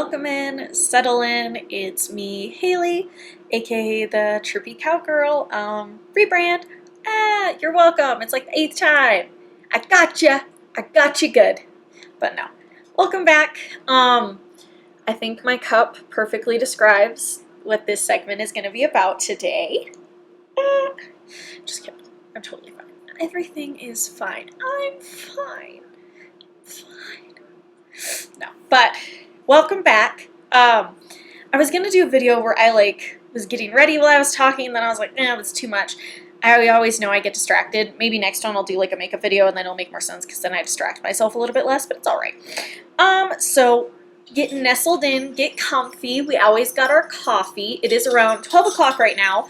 welcome in, settle in. It's me, Haley, aka the Trippy Cowgirl. Rebrand. You're welcome. It's like the 8th time. I gotcha. I got you good. But no. Welcome back. I think my cup perfectly describes what this segment is going to be about today. Just kidding. I'm totally fine. Everything is fine. I'm fine. No, but welcome back. I was gonna do a video where I was getting ready while I was talking, and then I was like, that's too much. I always know I get distracted. Maybe next time I'll do like a makeup video, and then it'll make more sense because then I distract myself a little bit less, but it's all right. So get nestled in, get comfy. We always got our coffee. It is around 12 o'clock right now.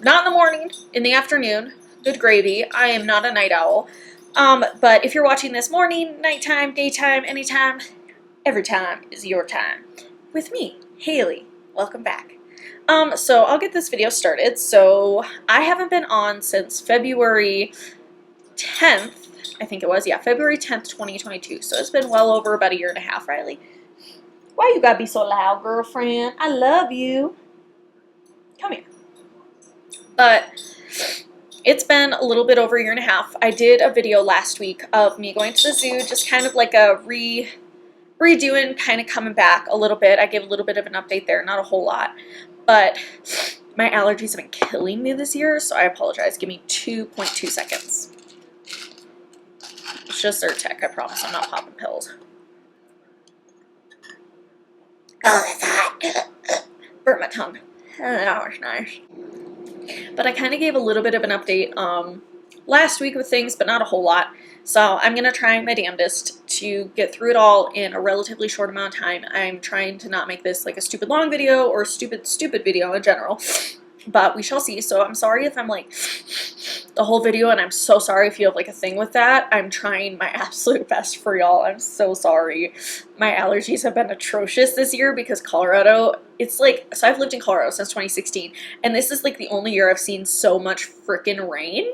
Not in the morning, in the afternoon. Good gravy. I am not a night owl. But if you're watching this morning, nighttime, daytime, anytime, every time is your time. With me, Haley. Welcome back. So I'll get this video started. So I haven't been on since February 10th, I think it was. Yeah, February 10th, 2022. So it's been well over about a year and a half, Riley. Why you gotta be so loud, girlfriend? I love you. Come here. But it's been a little bit over a year and a half. I did a video last week of me going to the zoo, just kind of like a redoing, kind of coming back a little bit. I gave a little bit of an update there, not a whole lot. But my allergies have been killing me this year, so I apologize. Give me 2.2 seconds. It's just Zyrtec, I promise. I'm not popping pills. Oh, that's hot. Burnt my tongue. That was nice. But I kind of gave a little bit of an update last week with things, but not a whole lot. So I'm going to try my damnedest to get through it all in a relatively short amount of time. I'm trying to not make this like a stupid long video or stupid video in general. But we shall see. So I'm sorry if I'm like the whole video, and I'm so sorry if you have like a thing with that. I'm trying my absolute best for y'all. I'm so sorry. My allergies have been atrocious this year because Colorado, it's like, so I've lived in Colorado since 2016, and this is like the only year I've seen so much freaking rain.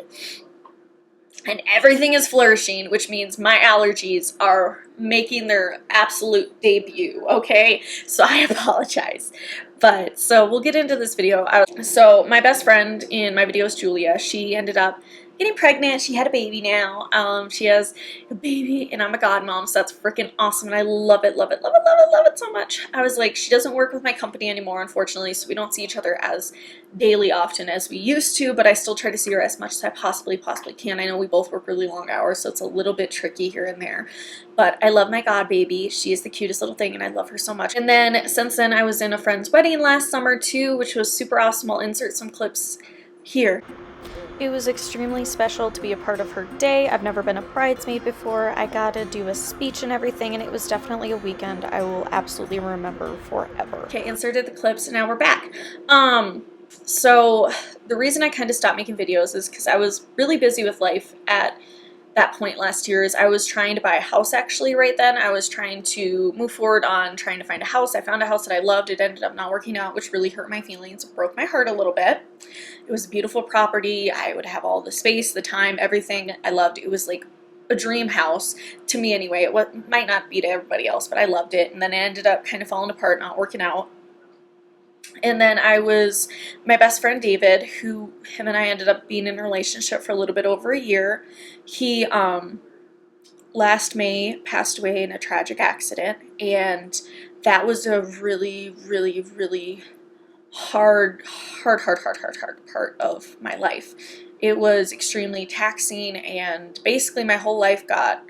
And everything is flourishing, which means my allergies are making their absolute debut, okay? So I apologize. But, so we'll get into this video. So my best friend in my video is Julia. She ended up getting pregnant. She had a baby now. She has a baby, and I'm a godmom, so that's freaking awesome, and I love it, love it, love it, love it, love it so much. I was like, she doesn't work with my company anymore, unfortunately, so we don't see each other as daily often as we used to, but I still try to see her as much as I possibly can. I know we both work really long hours, so it's a little bit tricky here and there, but I love my god baby. She is the cutest little thing, and I love her so much. And then, since then, I was in a friend's wedding last summer, too, which was super awesome. I'll insert some clips here. It was extremely special to be a part of her day. I've never been a bridesmaid before. I got to do a speech and everything, and it was definitely a weekend I will absolutely remember forever. Okay, inserted the clips, and now we're back. So the reason I kind of stopped making videos is because I was really busy with life at that point last year. Is I was trying to buy a house actually right then. I was trying to move forward on trying to find a house. I found a house that I loved. It ended up not working out, which really hurt my feelings. It broke my heart a little bit. It was a beautiful property. I would have all the space, the time, everything I loved. It was like a dream house to me anyway. It might not be to everybody else, but I loved it. And then it ended up kind of falling apart, not working out. And then my best friend David, him and I ended up being in a relationship for a little bit over a year. He, last May passed away in a tragic accident, and that was a really, really, really hard part of my life. It was extremely taxing, and basically my whole life got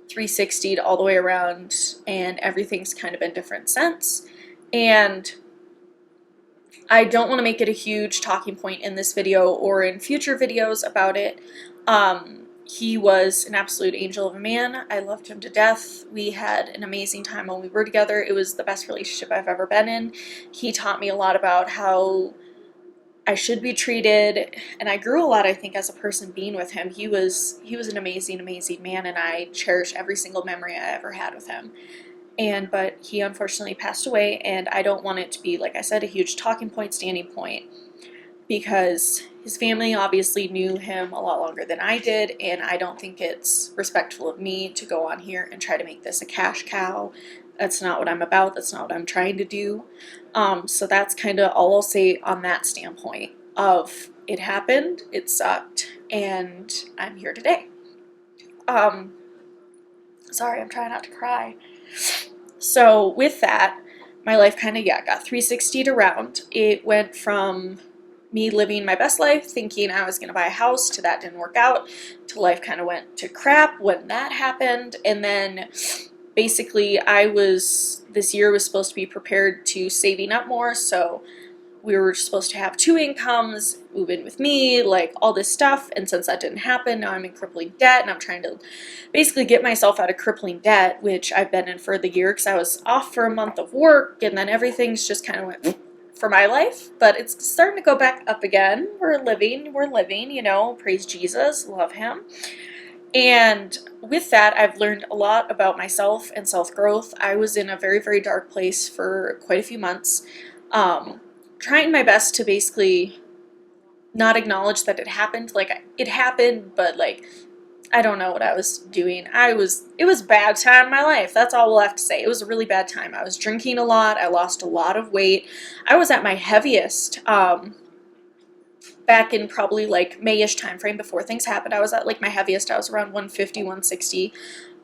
360'd all the way around, and everything's kind of been different since. And I don't want to make it a huge talking point in this video or in future videos about it. He was an absolute angel of a man. I loved him to death. We had an amazing time when we were together. It was the best relationship I've ever been in. He taught me a lot about how I should be treated, and I grew a lot, I think, as a person being with him. He was an amazing, amazing man, and I cherish every single memory I ever had with him. But he unfortunately passed away, and I don't want it to be, like I said, a huge talking point, standing point, because his family obviously knew him a lot longer than I did, and I don't think it's respectful of me to go on here and try to make this a cash cow. That's not what I'm about. That's not what I'm trying to do. So that's kind of all I'll say on that standpoint of it happened, it sucked, and I'm here today. Um, Sorry, I'm trying not to cry. So with that, my life kind of, got 360'd around. It went from me living my best life, thinking I was going to buy a house, to that didn't work out, to life kind of went to crap when that happened. And then basically this year was supposed to be prepared to saving up more, so we were supposed to have 2 incomes, move in with me, like all this stuff. And since that didn't happen, now I'm in crippling debt, and I'm trying to basically get myself out of crippling debt, which I've been in for the year because I was off for a month of work, and then everything's just kind of went for my life. But it's starting to go back up again. We're living, praise Jesus, love him. And with that, I've learned a lot about myself and self-growth. I was in a very, very dark place for quite a few months. Trying my best to basically not acknowledge that it happened. Like, it happened, but like, I don't know what I was doing. It was a bad time in my life. That's all we'll have to say. It was a really bad time. I was drinking a lot. I lost a lot of weight. I was at my heaviest, back in probably like May-ish time frame before things happened. I was at like my heaviest. I was around 150, 160.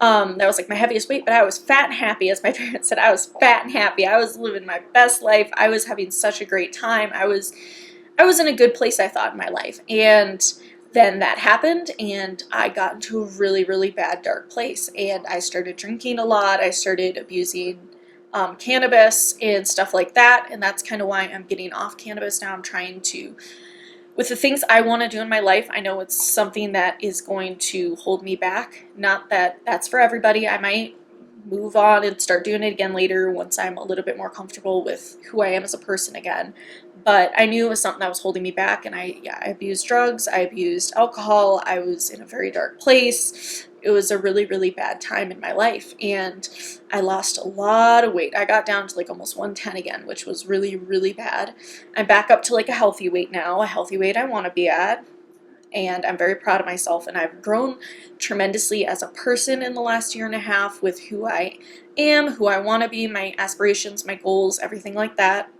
That was like my heaviest weight, but I was fat and happy. As my parents said, I was fat and happy. I was living my best life. I was having such a great time. I was in a good place, I thought, in my life. And then that happened, and I got into a really, really bad, dark place. And I started drinking a lot. I started abusing cannabis and stuff like that. And that's kind of why I'm getting off cannabis now. I'm trying to, with the things I want to do in my life, I know it's something that is going to hold me back. Not that that's for everybody. I might move on and start doing it again later once I'm a little bit more comfortable with who I am as a person again. But I knew it was something that was holding me back, and I abused drugs, I abused alcohol, I was in a very dark place. It was a really, really bad time in my life, and I lost a lot of weight. I got down to like almost 110 again, which was really, really bad. I'm back up to like a healthy weight now, a healthy weight I want to be at, and I'm very proud of myself, and I've grown tremendously as a person in the last year and a half with who I am, who I want to be, my aspirations, my goals, everything like that.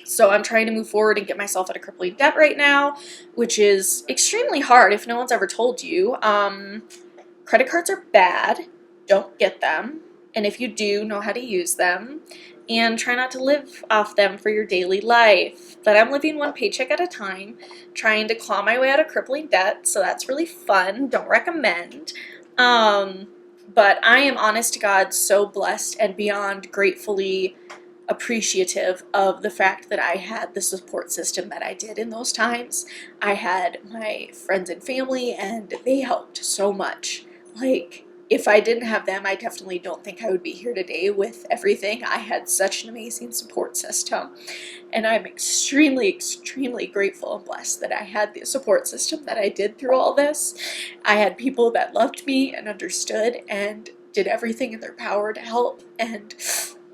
So I'm trying to move forward and get myself out of crippling debt right now, which is extremely hard if no one's ever told you. Credit cards are bad. Don't get them. And if you do, know how to use them. And try not to live off them for your daily life. But I'm living one paycheck at a time, trying to claw my way out of crippling debt, so that's really fun. Don't recommend. But I am, honest to God, so blessed and beyond gratefully appreciative of the fact that I had the support system that I did in those times. I had my friends and family, and they helped so much. Like, if I didn't have them, I definitely don't think I would be here today with everything. I had such an amazing support system, and I'm extremely, extremely grateful and blessed that I had the support system that I did through all this. I had people that loved me and understood and did everything in their power to help and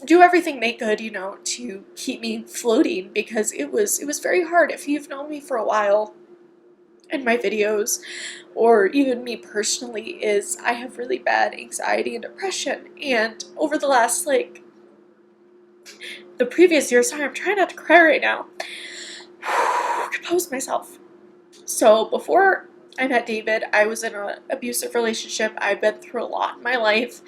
do everything they could, to keep me floating, because it was very hard. If you've known me for a while in my videos, or even me personally, is I have really bad anxiety and depression. And over the last, the previous year, sorry, I'm trying not to cry right now, compose myself. So before I met David, I was in an abusive relationship. I've been through a lot in my life,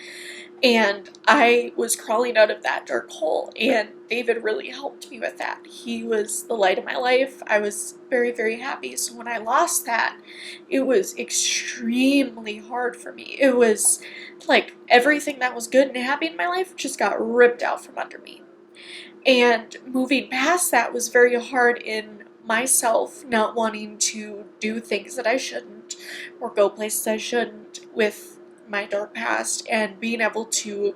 and I was crawling out of that dark hole, and David really helped me with that. He was the light of my life. I was very, very happy. So when I lost that, it was extremely hard for me. It was like everything that was good and happy in my life just got ripped out from under me. And moving past that was very hard in myself, not wanting to do things that I shouldn't or go places I shouldn't with my dark past, and being able to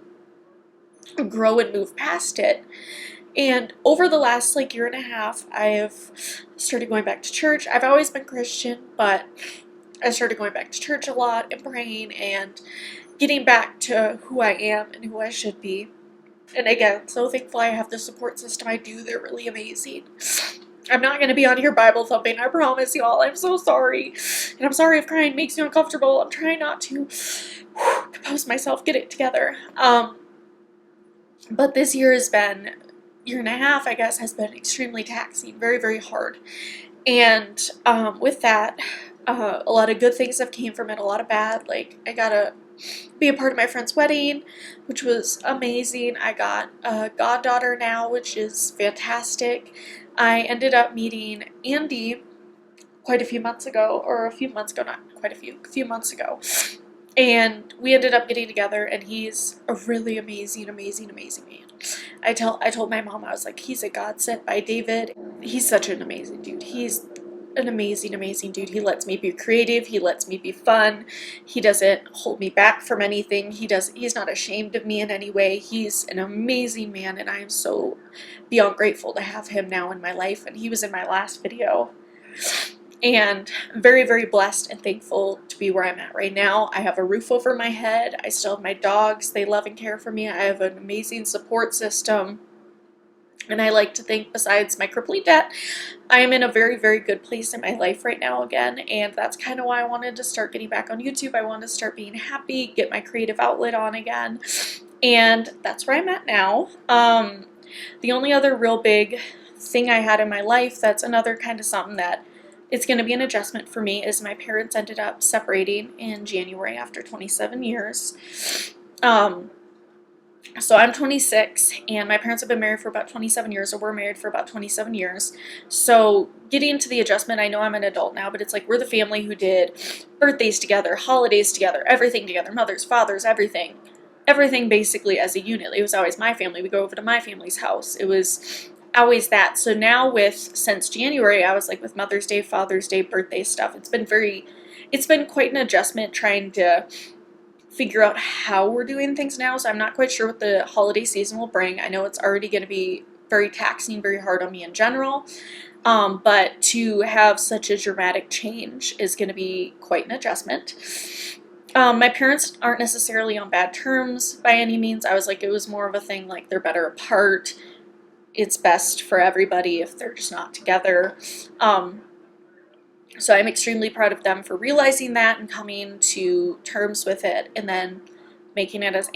grow and move past it. And over the last year and a half, I have started going back to church. I've always been Christian, but I started going back to church a lot and praying and getting back to who I am and who I should be. And again, so thankful I have the support system I do. They're really amazing. I'm not going to be on here Bible thumping, I promise y'all. I'm so sorry. And I'm sorry if crying makes you uncomfortable. I'm trying not to compose myself, get it together. But this year has been, year and a half, I guess, has been extremely taxing, very, very hard. And with that, a lot of good things have came from it, a lot of bad. Like, I got to be a part of my friend's wedding, which was amazing. I got a goddaughter now, which is fantastic. I ended up meeting Andy quite a few months ago, or a few months ago, not quite a few months ago. And we ended up getting together, and he's a really amazing, amazing, amazing man. I told my mom, I was like, he's a God sent by David. He's such an amazing dude. He's an amazing, amazing dude. He lets me be creative. He lets me be fun. He doesn't hold me back from anything. He's not ashamed of me in any way. He's an amazing man, and I am so beyond grateful to have him now in my life. And he was in my last video. And very, very blessed and thankful to be where I'm at right now. I have a roof over my head. I still have my dogs. They love and care for me. I have an amazing support system. And I like to think, besides my crippling debt, I am in a very, very good place in my life right now again. And that's kind of why I wanted to start getting back on YouTube. I wanted to start being happy, get my creative outlet on again. And that's where I'm at now. The only other real big thing I had in my life that's another kind of something that it's going to be an adjustment for me is my parents ended up separating in January after 27 years. So I'm 26, and my parents have been married for about 27 years, or were married for about 27 years. So getting into the adjustment, I know I'm an adult now, but it's like we're the family who did birthdays together, holidays together, everything together, mothers, fathers, everything. Everything basically as a unit. It was always my family. We go over to my family's house. It was always that. So now since January, I was like with Mother's Day, Father's Day, birthday stuff. It's been quite an adjustment trying to figure out how we're doing things now. So I'm not quite sure what the holiday season will bring. I know it's already going to be very taxing, very hard on me in general. But to have such a dramatic change is going to be quite an adjustment. My parents aren't necessarily on bad terms by any means. I was like, it was more of a thing like they're better apart. It's best for everybody if they're just not together. So I'm extremely proud of them for realizing that and coming to terms with it and then making it as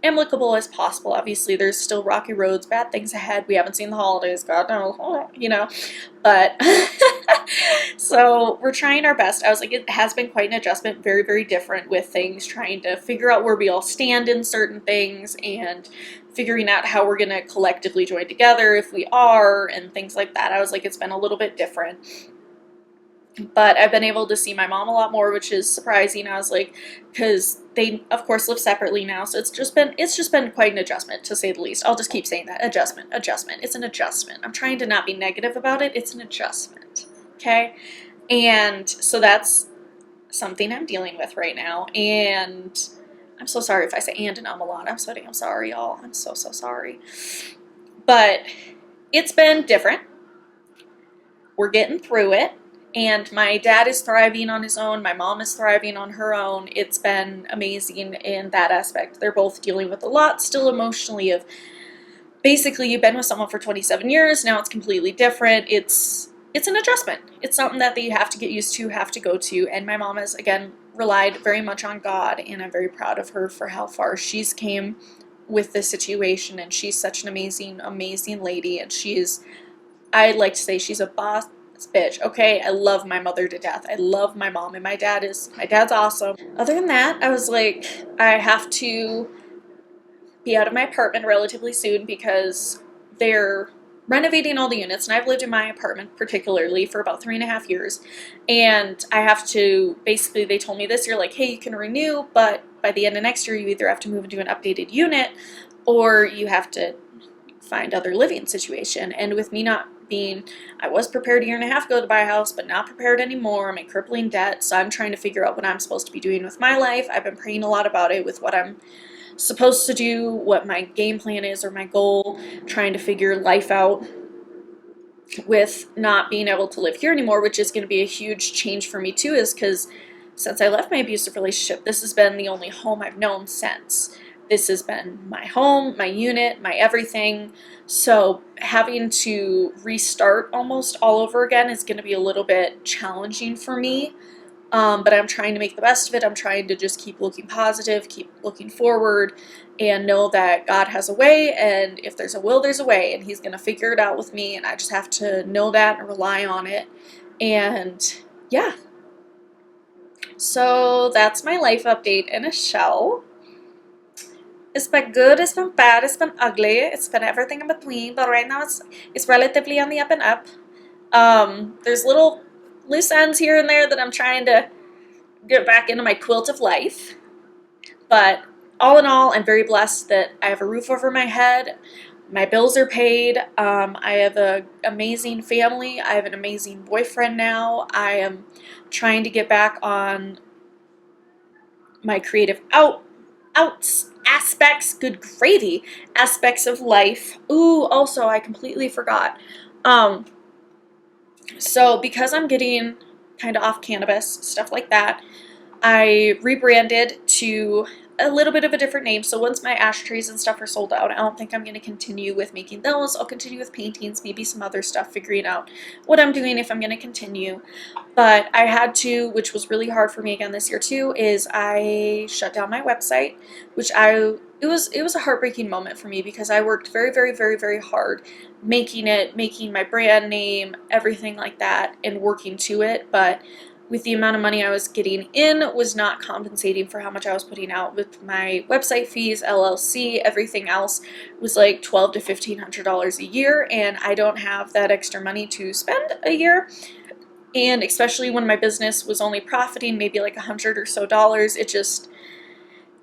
amicable as possible. Obviously, there's still rocky roads, bad things ahead. We haven't seen the holidays, God knows, But so we're trying our best. I was like, it has been quite an adjustment, very, very different with things, trying to figure out where we all stand in certain things and figuring out how we're going to collectively join together if we are and things like that. I was like, it's been a little bit different. But I've been able to see my mom a lot more, which is surprising. I was like, because they, of course, live separately now. So it's just been quite an adjustment, to say the least. I'll just keep saying that. Adjustment. It's an adjustment. I'm trying to not be negative about it. It's an adjustment. Okay? And so that's something I'm dealing with right now. And I'm so sorry if I say and a lot. I'm so damn sorry, y'all. I'm so, so sorry. But it's been different. We're getting through it. And my dad is thriving on his own. My mom is thriving on her own. It's been amazing in that aspect. They're both dealing with a lot still emotionally of basically you've been with someone for 27 years. Now it's completely different. It's an adjustment. It's something that you have to get used to, have to go to. And my mom has, again, relied very much on God. And I'm very proud of her for how far she's came with this situation. And she's such an amazing, amazing lady. And I'd like to say she's a boss bitch. Okay, I love my mother to death. I love my mom, and my dad's awesome. Other than that, I was like, I have to be out of my apartment relatively soon because they're renovating all the units, and I've lived in my apartment particularly for about 3.5 years, and I have to, basically they told me this year, like, hey, you can renew, but by the end of next year you either have to move into an updated unit or you have to find other living situation. And with me not being, I was prepared 1.5 years ago to buy a house, but not prepared anymore. I'm in crippling debt, so I'm trying to figure out what I'm supposed to be doing with my life. I've been praying a lot about it with what I'm supposed to do, what my game plan is or my goal, trying to figure life out with not being able to live here anymore, which is going to be a huge change for me too, is because since I left my abusive relationship, this has been the only home I've known since. This has been my home, my unit, my everything. So having to restart almost all over again is going to be a little bit challenging for me. But I'm trying to make the best of it. I'm trying to just keep looking positive, keep looking forward, and know that God has a way, and if there's a will, there's a way, and He's going to figure it out with me, and I just have to know that and rely on it. And yeah. So that's my life update in a shell. It's been good, it's been bad, it's been ugly, it's been everything in between, but right now it's relatively on the up and up. There's little loose ends here and there that I'm trying to get back into my quilt of life. But all in all, I'm very blessed that I have a roof over my head. My bills are paid. I have an amazing family. I have an amazing boyfriend now. I am trying to get back on my creative aspects, good gravy, aspects of life. Ooh, also, I completely forgot. So because I'm getting kind of off cannabis, stuff like that, I rebranded to a little bit of a different name. So once my ashtrays and stuff are sold out, I don't think I'm going to continue with making those. I'll continue with paintings, maybe some other stuff, figuring out what I'm doing if I'm going to continue. But I had to, which was really hard for me again this year too, is I shut down my website, which it was a heartbreaking moment for me because I worked very, very, very, very hard making my brand name, everything like that, and working to it. But with the amount of money I was getting in was not compensating for how much I was putting out with my website fees, LLC, everything else was like $1,200 to $1,500 a year, and I don't have that extra money to spend a year. And especially when my business was only profiting maybe like $100 or so,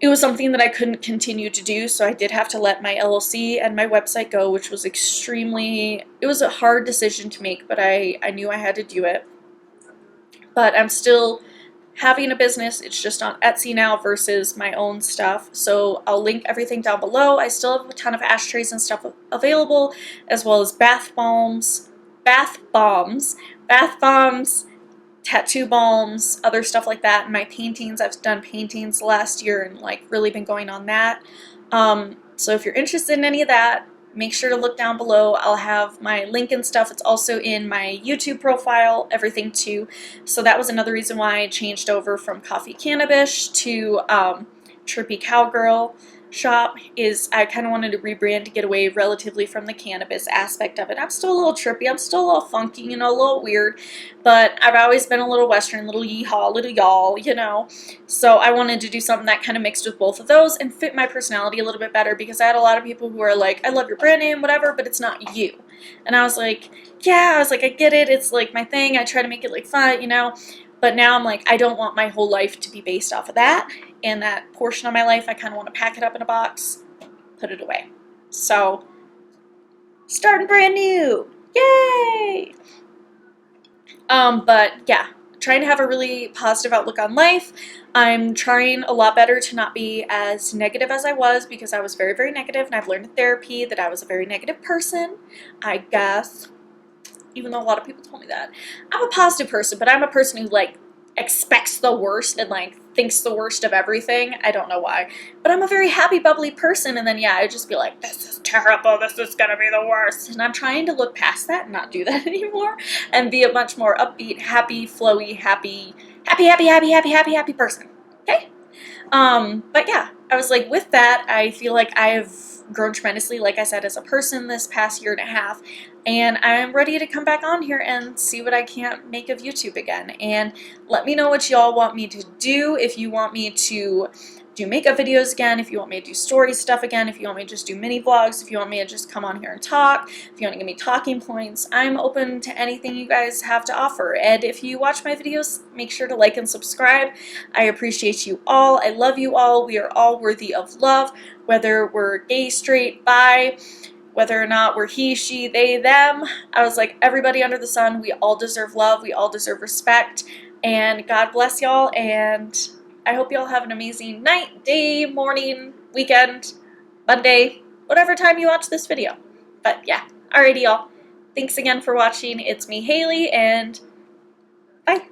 it was something that I couldn't continue to do, so I did have to let my LLC and my website go, which was it was a hard decision to make, but I knew I had to do it. But I'm still having a business. It's just on Etsy now versus my own stuff. So I'll link everything down below. I still have a ton of ashtrays and stuff available, as well as bath bombs, tattoo balms, other stuff like that. And my paintings, I've done paintings last year and like really been going on that. So if you're interested in any of that, make sure to look down below. I'll have my link and stuff. It's also in my YouTube profile, everything too. So that was another reason why I changed over from Coffee Cannabis to Trippy Cowgirl shop, is I kind of wanted to rebrand to get away relatively from the cannabis aspect of it. I'm still a little trippy, I'm still a little funky, you know, a little weird, but I've always been a little Western, little yeehaw, little y'all, you know. So I wanted to do something that kind of mixed with both of those and fit my personality a little bit better, because I had a lot of people who are like, I love your brand name, whatever, but it's not you. And I was like, yeah, I get it, it's like my thing, I try to make it like fun, you know. But now I'm like, I don't want my whole life to be based off of that. And that portion of my life, I kind of want to pack it up in a box, put it away. So, starting brand new. Yay! But yeah, trying to have a really positive outlook on life. I'm trying a lot better to not be as negative as I was, because I was very, very negative, and I've learned in therapy that I was a very negative person, I guess. Even though a lot of people told me that. I'm a positive person, but I'm a person who like expects the worst and like thinks the worst of everything. I don't know why. But I'm a very happy, bubbly person, and then yeah, I'd just be like, this is terrible, this is gonna be the worst. And I'm trying to look past that and not do that anymore and be a much more upbeat, happy, flowy, happy person. Okay? But yeah, I was like, with that, I feel like I've grown tremendously, like I said, as a person this past year and a half, and I'm ready to come back on here and see what I can't make of YouTube again. And let me know what y'all want me to do. If you want me to do makeup videos again, if you want me to do story stuff again, if you want me to just do mini vlogs, if you want me to just come on here and talk, if you want to give me talking points, I'm open to anything you guys have to offer. And if you watch my videos, make sure to like and subscribe. I appreciate you all. I love you all. We are all worthy of love, whether we're gay, straight, bi, whether or not we're he, she, they, them. I was like, everybody under the sun, we all deserve love, we all deserve respect, and God bless y'all, and I hope y'all have an amazing night, day, morning, weekend, Monday, whatever time you watch this video. But yeah, alrighty y'all. Thanks again for watching. It's me, Haley, and bye.